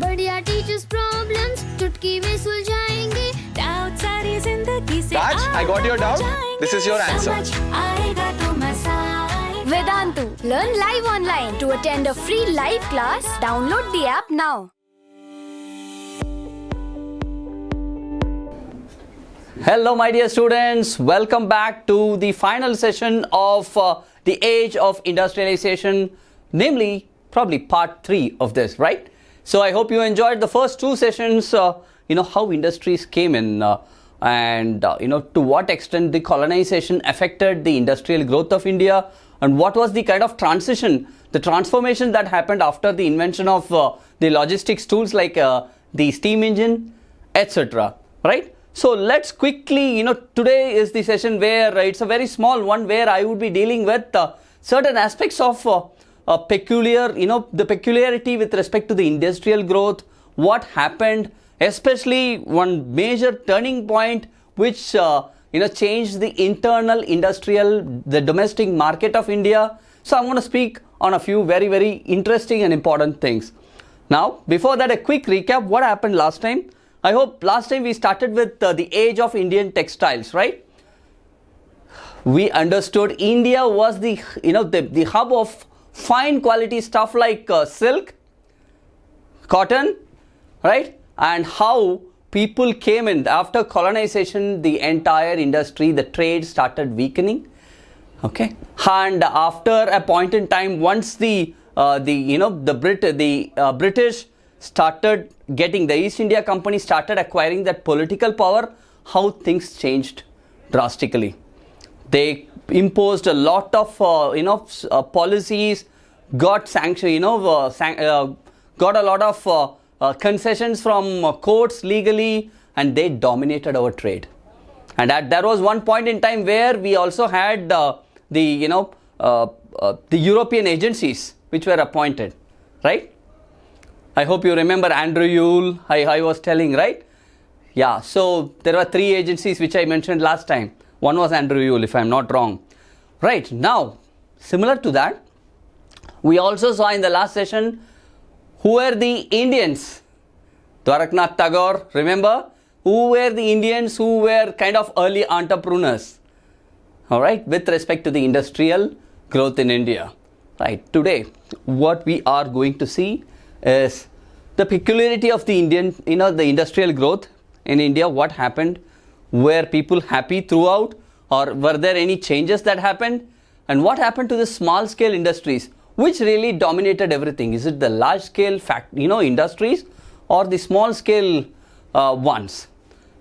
बढ़िया teachers problems चुटकी में सुलझाएंगे डाउट सारी जिंदगी से Raj, I got your doubt. This is your answer. समझ आएगा तो मजा आएगा Vedantu. Learn live online. To attend a free live class, download the app now. Hello my dear students, welcome back to the final session of the Age of Industrialization, namely probably part 3 of this, right? So I hope you enjoyed the first 2 sessions, how industries came in and to what extent the colonization affected the industrial growth of India and what was the kind of transition, the transformation that happened after the invention of the logistics tools like the steam engine, etc. Right? So let's quickly, today is the session where it's a very small one where I would be dealing with certain aspects of the peculiarity with respect to the industrial growth, what happened, especially one major turning point which, changed the internal the domestic market of India. So I'm going to speak on a few very, very interesting and important things. Now, before that, a quick recap, what happened last time? I hope last time we started with the age of Indian textiles, right? We understood India was the hub of fine quality stuff like silk, cotton, right? And how people came in after colonization, the entire industry, the trade started weakening. Okay, and after a point in time, once the British started getting, the East India Company started acquiring that political power, how things changed drastically. They imposed a lot of policies, got sanction, got a lot of concessions from courts legally, and they dominated our trade. And there was one point in time where we also had the European agencies which were appointed, right? I hope you remember Andrew Yule, I was telling, right? Yeah, so there were 3 agencies which I mentioned last time. One was Andrew Yule, if I'm not wrong. Right, now, similar to that, we also saw in the last session who were the Indians. Dwaraknath Tagore, remember? Who were the Indians who were kind of early entrepreneurs? Alright, with respect to the industrial growth in India. Right, today, what we are going to see is the peculiarity of the the industrial growth in India, what happened, were people happy throughout, or were there any changes that happened, and what happened to the small scale industries, which really dominated everything. Is it the large scale industries or the small scale ones?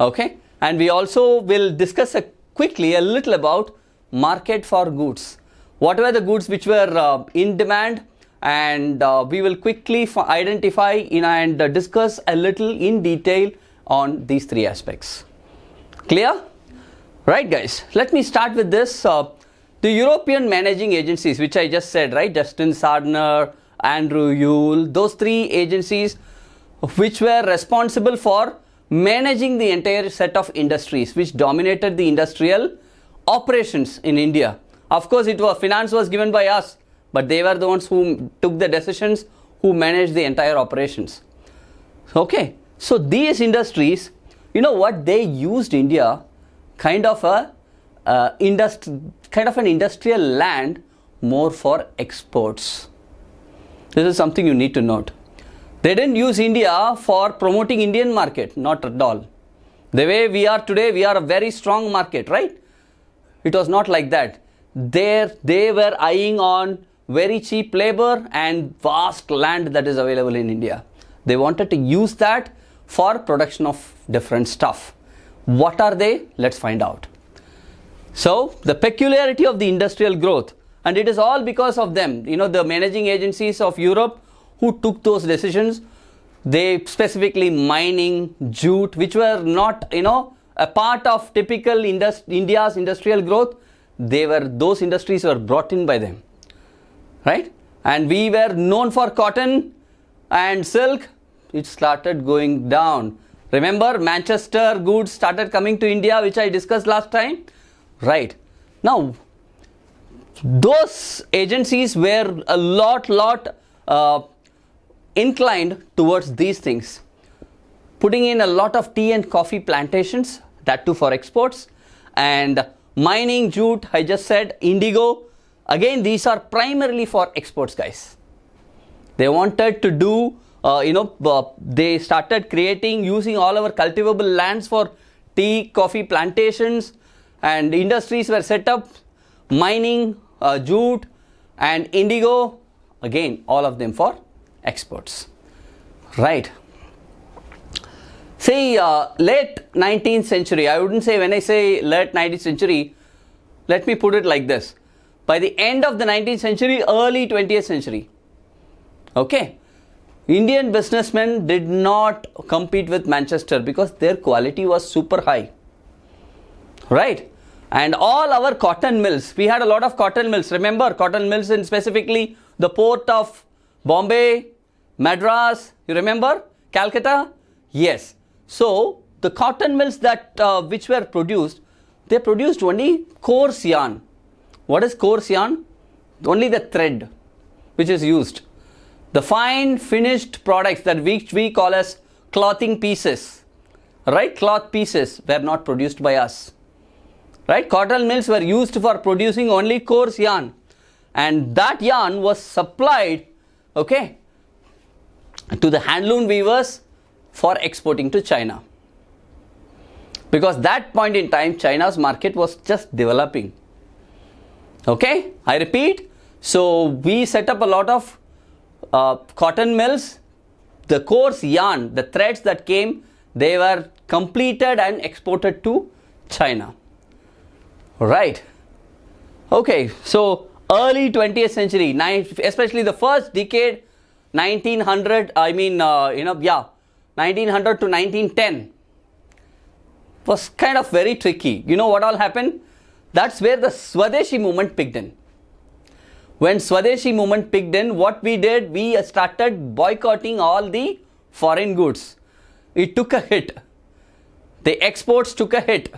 Okay, and we also will discuss quickly a little about market for goods. What were the goods which were in demand? And we will quickly identify and discuss a little in detail on these 3 aspects. Clear? Right, guys, let me start with this. The European managing agencies, which I just said, right? Justin Sardner, Andrew Yule, those 3 agencies which were responsible for managing the entire set of industries which dominated the industrial operations in India. Of course, finance was given by us, but they were the ones who took the decisions, who managed the entire operations. Okay, so these industries, they used India kind of an industrial land more for exports. This is something you need to note. They didn't use India for promoting Indian market, not at all. The way we are today, we are a very strong market, right? It was not like that. They were eyeing on very cheap labor and vast land that is available in India. They wanted to use that for production of different stuff. What are they? Let's find out. So, the peculiarity of the industrial growth, and it is all because of them, the managing agencies of Europe who took those decisions. They specifically mining, jute, which were not, a part of typical India's industrial growth. Those industries were brought in by them. Right? And we were known for cotton and silk. It started going down. Remember, Manchester goods started coming to India, which I discussed last time. Right. Now, those agencies were a lot inclined towards these things, putting in a lot of tea and coffee plantations, that too for exports, and mining, jute, I just said, indigo. Again, these are primarily for exports, guys. They wanted to do, they started creating, using all our cultivable lands for tea, coffee plantations, and industries were set up, mining, jute and indigo, again, all of them for exports, right? Say late 19th century, I wouldn't say, when I say late 19th century, let me put it like this. By the end of the 19th century, early 20th century, okay, Indian businessmen did not compete with Manchester because their quality was super high, right? And all our cotton mills, we had a lot of cotton mills. Remember, cotton mills in specifically the port of Bombay, Madras, you remember? Calcutta? Yes. So, the cotton mills that which were produced, they produced only coarse yarn. What is coarse yarn? Only the thread which is used. The fine finished products that which we call as clothing pieces, right? Cloth pieces were not produced by us, right? Cotton mills were used for producing only coarse yarn, and that yarn was supplied, okay, to the handloom weavers for exporting to China. Because that point in time, China's market was just developing. Okay, I repeat. So we set up a lot of cotton mills. The coarse yarn, the threads that came, they were completed and exported to China. Right. Okay, so early 20th century, especially the first decade, 1900, 1900 to 1910 was kind of very tricky. You know what all happened? That's where the Swadeshi movement picked in. When Swadeshi movement picked in, what we did, we started boycotting all the foreign goods. It took a hit. The exports took a hit.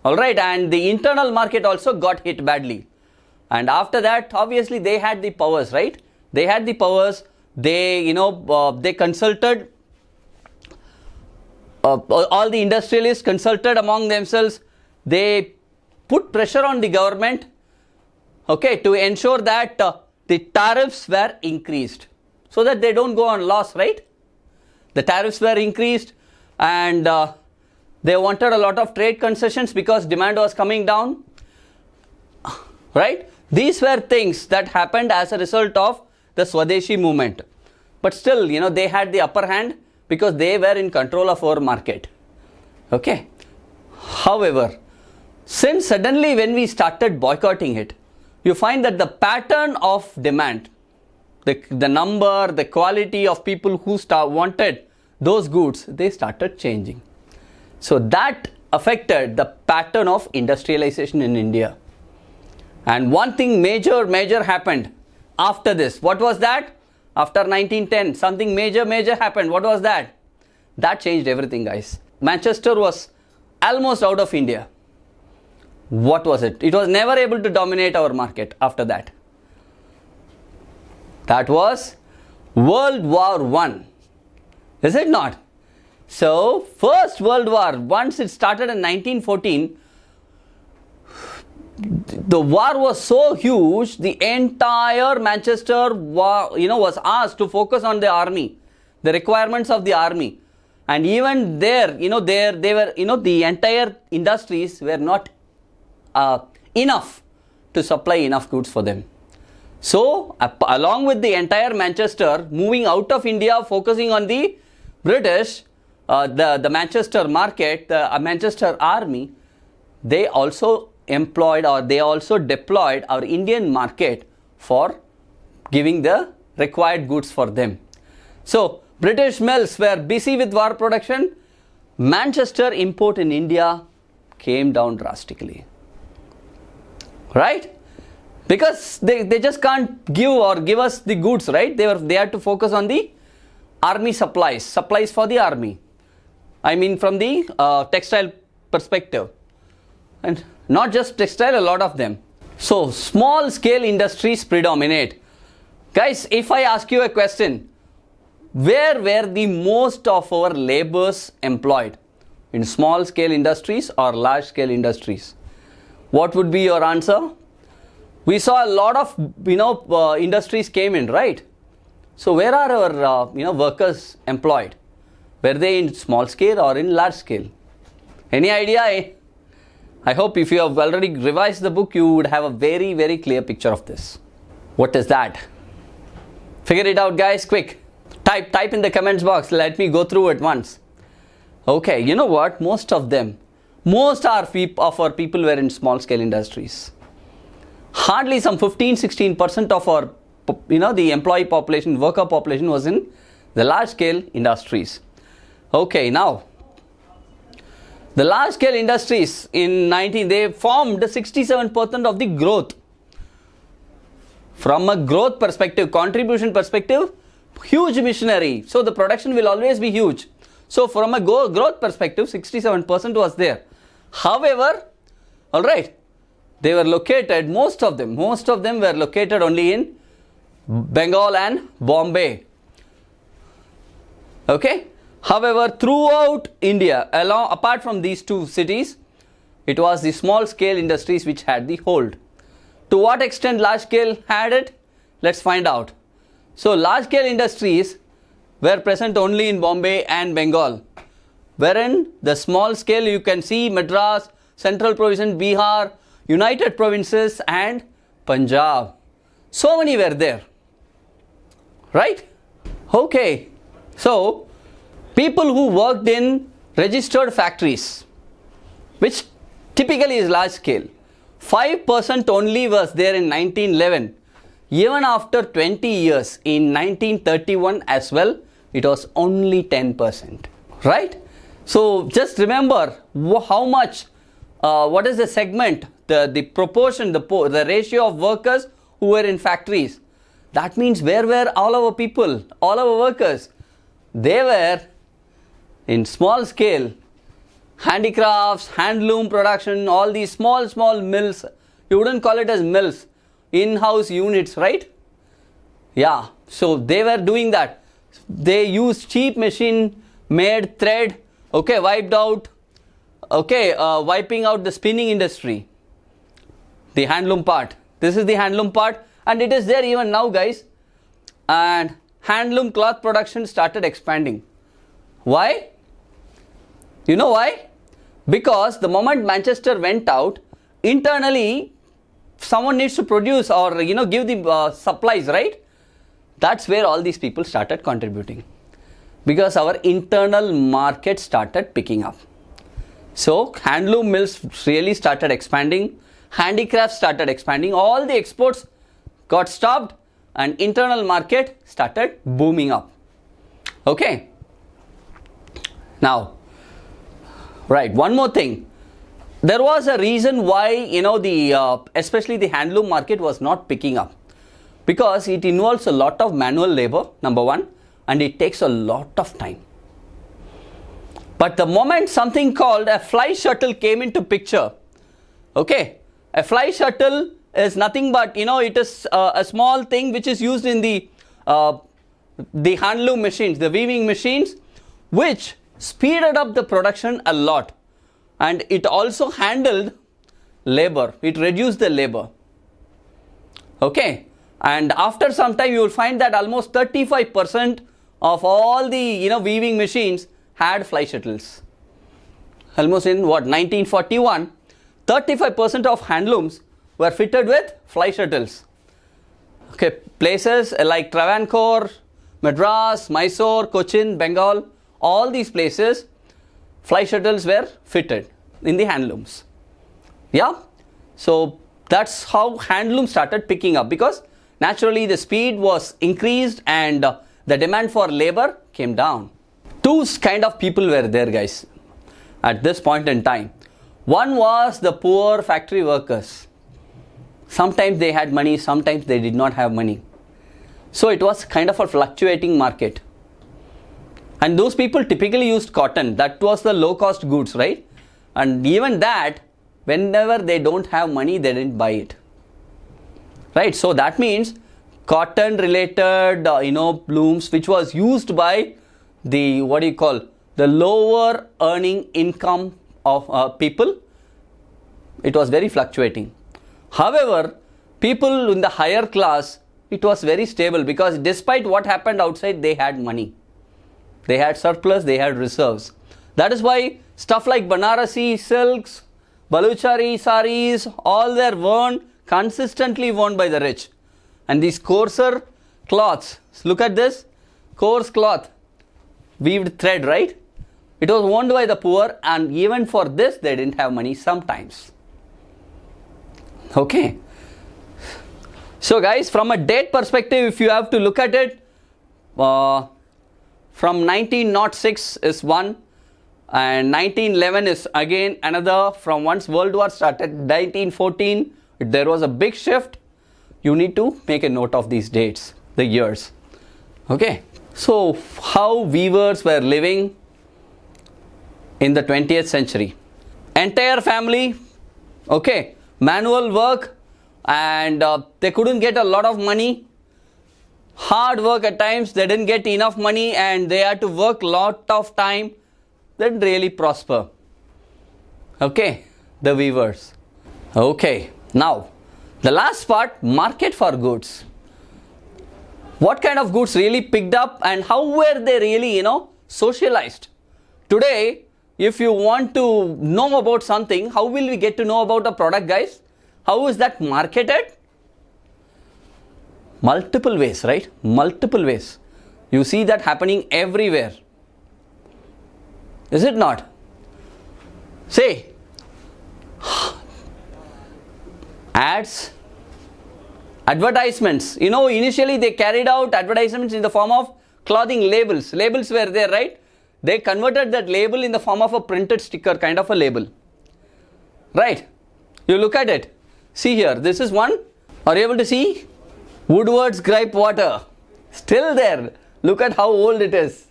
Alright, and the internal market also got hit badly. And after that, obviously they had the powers, right? They had the powers. They, they consulted, all the industrialists consulted among themselves. They put pressure on the government, okay, to ensure that the tariffs were increased so that they don't go on loss, right? The tariffs were increased, and they wanted a lot of trade concessions because demand was coming down, right? These were things that happened as a result of the Swadeshi movement. But still, they had the upper hand because they were in control of our market. Okay. However, since suddenly when we started boycotting it, you find that the pattern of demand, the number, the quality of people who wanted those goods, they started changing. So that affected the pattern of industrialization in India. And one thing major happened after this. What was that? After 1910, something major happened. What was that? That changed everything, guys. Manchester was almost out of India. What was it? It was never able to dominate our market after that. That was World War I. Is it not? So, First World War, once it started in 1914, the war was so huge, the entire Manchester was asked to focus on the army, the requirements of the army. And even there, they were, the entire industries were not enough to supply enough goods for them. So, along with the entire Manchester moving out of India, focusing on the British, the Manchester market, the Manchester army, they also deployed our Indian market for giving the required goods for them. So, British mills were busy with war production. Manchester import in India came down drastically. Right? Because they just can't give us the goods, right? They had to focus on the army supplies for the army. I mean, from the textile perspective. And not just textile, a lot of them. So, small scale industries predominate. Guys, if I ask you a question, where were the most of our laborers employed? In small scale industries or large scale industries? What would be your answer? We saw a lot of industries came in, right? So where are our workers employed? Were they in small scale or in large scale? Any idea? I hope if you have already revised the book, you would have a very, very clear picture of this. What is that? Figure it out, guys, quick. Type in the comments box. Let me go through it once. Okay, you know what? Most of our people were in small scale industries. Hardly some 15-16% of our, the employee population, worker population was in the large scale industries. Okay, now, the large scale industries they formed 67% of the growth. From a growth perspective, contribution perspective, huge missionary. So the production will always be huge. So from a growth perspective, 67% was there. However, all right, they were located, most of them were located only in Bengal and Bombay. Okay. However, throughout India, apart from these two cities, it was the small scale industries which had the hold. To what extent large scale had it? Let's find out. So large scale industries were present only in Bombay and Bengal, wherein the small scale you can see Madras, Central Province, Bihar, United Provinces and Punjab. So many were there, right? Okay, so people who worked in registered factories, which typically is large scale, 5% only was there in 1911. Even after 20 years, in 1931 as well, it was only 10%, right? So just remember how much, what is the segment, the proportion, the ratio of workers who were in factories. That means where were all our people, all our workers? They were in small scale, handicrafts, handloom production, all these small mills. You wouldn't call it as mills, in-house units, right? Yeah, so they were doing that. They used cheap machine made thread, okay, wiping out the spinning industry, the handloom part. This is the handloom part, and it is there even now, guys. And handloom cloth production started expanding. Why? You know why? Because the moment Manchester went out, internally someone needs to produce or give the supplies, right? That's where all these people started contributing, because our internal market started picking up. So handloom mills really started expanding, handicrafts started expanding, all the exports got stopped and internal market started booming up. Okay. Now, right, one more thing. There was a reason why especially the handloom market was not picking up, because it involves a lot of manual labor, number one, and it takes a lot of time. But the moment something called a fly shuttle came into picture, okay, a fly shuttle is nothing but it is a small thing which is used in the handloom machines, the weaving machines, which speeded up the production a lot, and it also handled labor. It reduced the labor. Okay, and after some time you will find that almost 35% of all the weaving machines had fly shuttles. Almost in 1941, 35% of handlooms were fitted with fly shuttles. Okay, places like Travancore, Madras, Mysore, Cochin, Bengal, all these places, fly shuttles were fitted in the handlooms. Yeah, so that's how handloom started picking up, because naturally the speed was increased and the demand for labor came down. Two kind of people were there, guys, at this point in time. One was the poor factory workers. Sometimes they had money, sometimes they did not have money. So it was kind of a fluctuating market. And those people typically used cotton. That was the low cost goods, right? And even that, whenever they don't have money, they didn't buy it. Right? So that means cotton related, looms, which was used by the, the lower earning income of people. It was very fluctuating. However, people in the higher class, it was very stable, because despite what happened outside, they had money. They had surplus, they had reserves. That is why stuff like Banarasi silks, Baluchari saris, all were consistently worn by the rich. And these coarser cloths, look at this, coarse cloth, weaved thread, right? It was worn by the poor, and even for this they didn't have money sometimes. Okay. So guys, from a date perspective, if you have to look at it, from 1906 is one, and 1911 is again another. From once World War started, 1914, there was a big shift. You need to make a note of these dates, the years. Okay. So how weavers were living in the 20th century. Entire family, okay, manual work, and they couldn't get a lot of money. Hard work at times, they didn't get enough money, and they had to work lot of time. They didn't really prosper. Okay, the weavers. Okay, now the last part, market for goods. What kind of goods really picked up, and how were they really, socialized? Today, if you want to know about something, how will we get to know about a product, guys? How is that marketed? Multiple ways, right? Multiple ways. You see that happening everywhere. Is it not? Say, ads, advertisements. Initially they carried out advertisements in the form of clothing labels. Labels were there, right? They converted that label in the form of a printed sticker, kind of a label. Right? You look at it. See here, this is one. Are you able to see? Woodward's Gripe Water. Still there. Look at how old it is.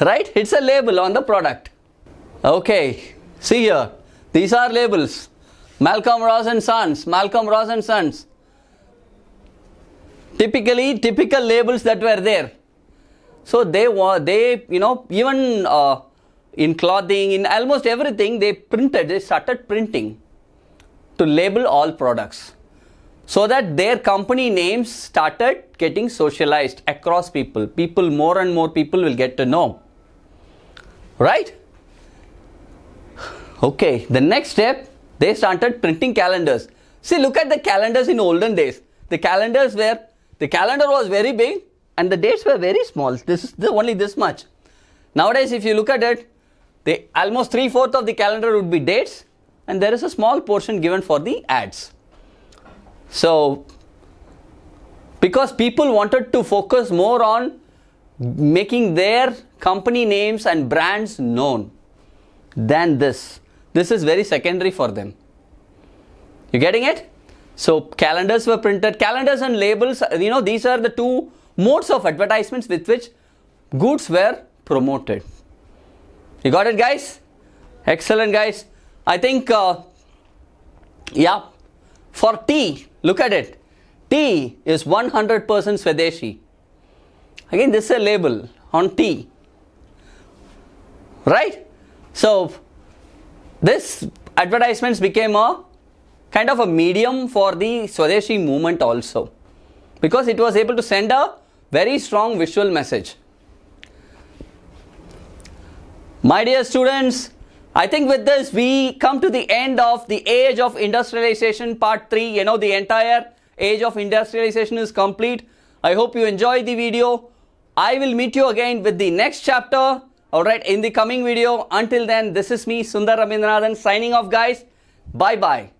Right? It's a label on the product. Okay. See here. These are labels. Malcolm Ross and Sons. Malcolm Ross and Sons. Typical labels that were there. So they even in clothing, in almost everything, they started printing to label all products, so that their company names started getting socialized across people. More and more people will get to know. Right? Okay, the next step, they started printing calendars. See, look at the calendars in olden days. The calendar was very big and the dates were very small. This is only this much. Nowadays, if you look at it, almost 3/4 of the calendar would be dates, and there is a small portion given for the ads. So, because people wanted to focus more on making their company names and brands known than this. This is very secondary for them. You getting it? So calendars were printed. Calendars and labels, these are the two modes of advertisements with which goods were promoted. You got it, guys? Excellent, guys. I think, for tea, look at it. Tea is 100% Swadeshi. Again, this is a label on tea. Right? So, this advertisements became a kind of a medium for the Swadeshi movement also, because it was able to send a very strong visual message. My dear students, I think with this we come to the end of the Age of Industrialization Part 3. The entire Age of Industrialization is complete. I hope you enjoyed the video. I will meet you again with the next chapter, alright, in the coming video. Until then, this is me, Sundar Sir, signing off, guys. Bye-bye.